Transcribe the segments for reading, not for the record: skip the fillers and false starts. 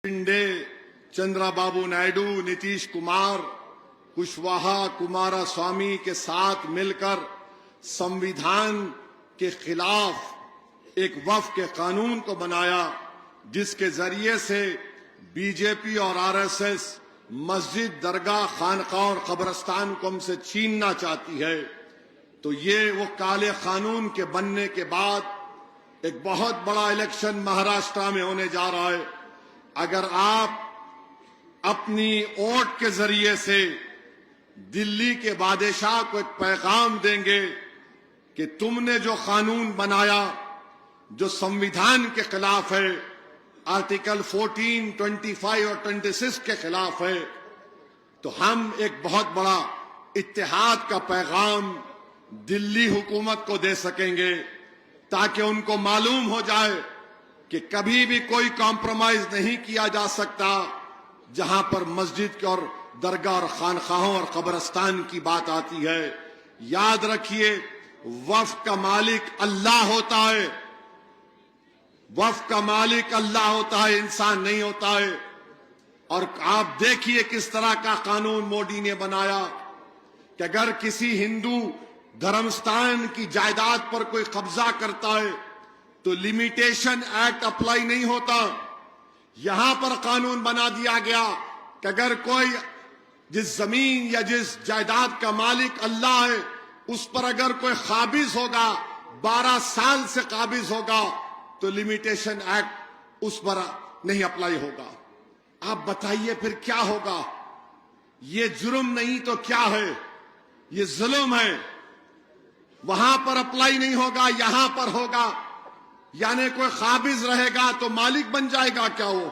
शिंदे, चंद्रबाबू नायडू, नीतीश कुमार, कुशवाहा, कुमारस्वामी के साथ मिलकर संविधान के खिलाफ एक वक्फ के कानून को बनाया, जिसके जरिए से बीजेपी और आरएसएस मस्जिद, दरगाह, खानकाह और कब्रिस्तान को हमसे छीनना चाहती है। तो ये वो काले कानून के बनने के बाद एक बहुत बड़ा इलेक्शन महाराष्ट्र में होने जा रहा है। अगर आप अपनी वोट के जरिए से दिल्ली के बादशाह को एक पैगाम देंगे कि तुमने जो कानून बनाया जो संविधान के खिलाफ है, आर्टिकल 14, 25 और 26 के खिलाफ है, तो हम एक बहुत बड़ा इत्तेहाद का पैगाम दिल्ली हुकूमत को दे सकेंगे, ताकि उनको मालूम हो जाए कि कभी भी कोई कॉम्प्रोमाइज नहीं किया जा सकता जहां पर मस्जिद और दरगाह और खानकाहों और कब्रिस्तान की बात आती है। याद रखिए, वक्फ का मालिक अल्लाह होता है, वक्फ का मालिक अल्लाह होता है, इंसान नहीं होता है। और आप देखिए किस तरह का कानून मोदी ने बनाया कि अगर किसी हिंदू धर्मस्थान की जायदाद पर कोई कब्जा करता है तो लिमिटेशन एक्ट अप्लाई नहीं होता। यहां पर कानून बना दिया गया कि अगर कोई जिस जमीन या जिस जायदाद का मालिक अल्लाह है उस पर अगर कोई काबिज होगा, 12 साल से काबिज होगा, तो लिमिटेशन एक्ट उस पर नहीं अप्लाई होगा। आप बताइए फिर क्या होगा? ये जुर्म नहीं तो क्या है? ये जुल्म है। वहां पर अप्लाई नहीं होगा, यहां पर होगा। यानी कोई काबिज रहेगा तो मालिक बन जाएगा क्या वो?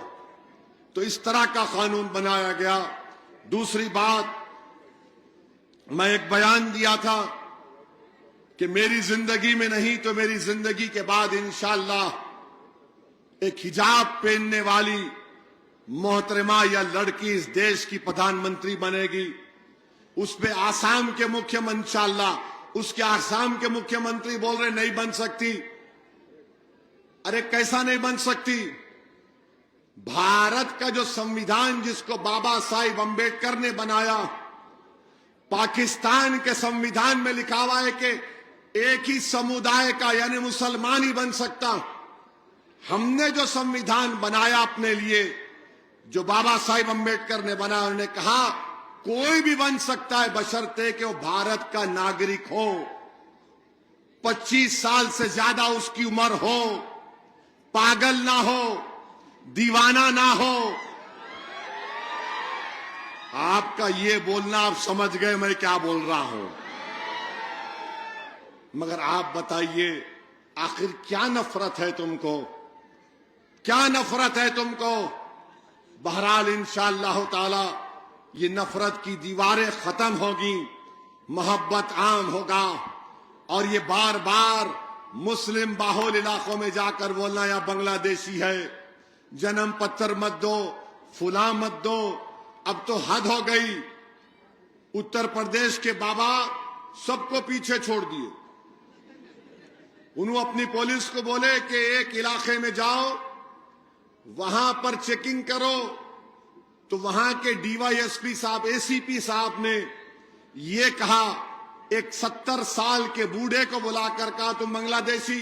तो इस तरह का कानून बनाया गया। दूसरी बात, मैं एक बयान दिया था कि मेरी जिंदगी में नहीं तो मेरी जिंदगी के बाद इंशाअल्लाह एक हिजाब पहनने वाली मोहतरमा या लड़की इस देश की प्रधानमंत्री बनेगी। उस पे आसाम के मुख्यमंत्री, इंशाअल्लाह उसके आसाम के मुख्यमंत्री बोल रहे नहीं बन सकती। अरे कैसा नहीं बन सकती? भारत का जो संविधान जिसको बाबा साहिब अंबेडकर ने बनाया, पाकिस्तान के संविधान में लिखा हुआ है कि एक ही समुदाय का यानी मुसलमान ही बन सकता। हमने जो संविधान बनाया अपने लिए, जो बाबा साहिब अंबेडकर ने बनाया, उन्होंने कहा कोई भी बन सकता है बशर्ते कि वो भारत का नागरिक हो, 25 साल से ज्यादा उसकी उम्र हो, पागल ना हो, दीवाना ना हो। आपका ये बोलना आप समझ गए मैं क्या बोल रहा हूं। मगर आप बताइए आखिर क्या नफरत है तुमको? क्या नफरत है तुमको? बहरहाल इंशाअल्लाह ताला ये नफरत की दीवारें खत्म होगी, मोहब्बत आम होगा। और ये बार बार मुस्लिम बाहुल इलाकों में जाकर बोलना या बांग्लादेशी है, जन्म पत्र मत दो, फुला मत दो, अब तो हद हो गई। उत्तर प्रदेश के बाबा सबको पीछे छोड़ दिए। उन्होंने अपनी पुलिस को बोले कि एक इलाके में जाओ, वहां पर चेकिंग करो, तो वहां के डीवाईएसपी साहब, एसीपी साहब ने ये कहा, एक 70 साल के बूढ़े को बुलाकर कहा तुम बांग्लादेशी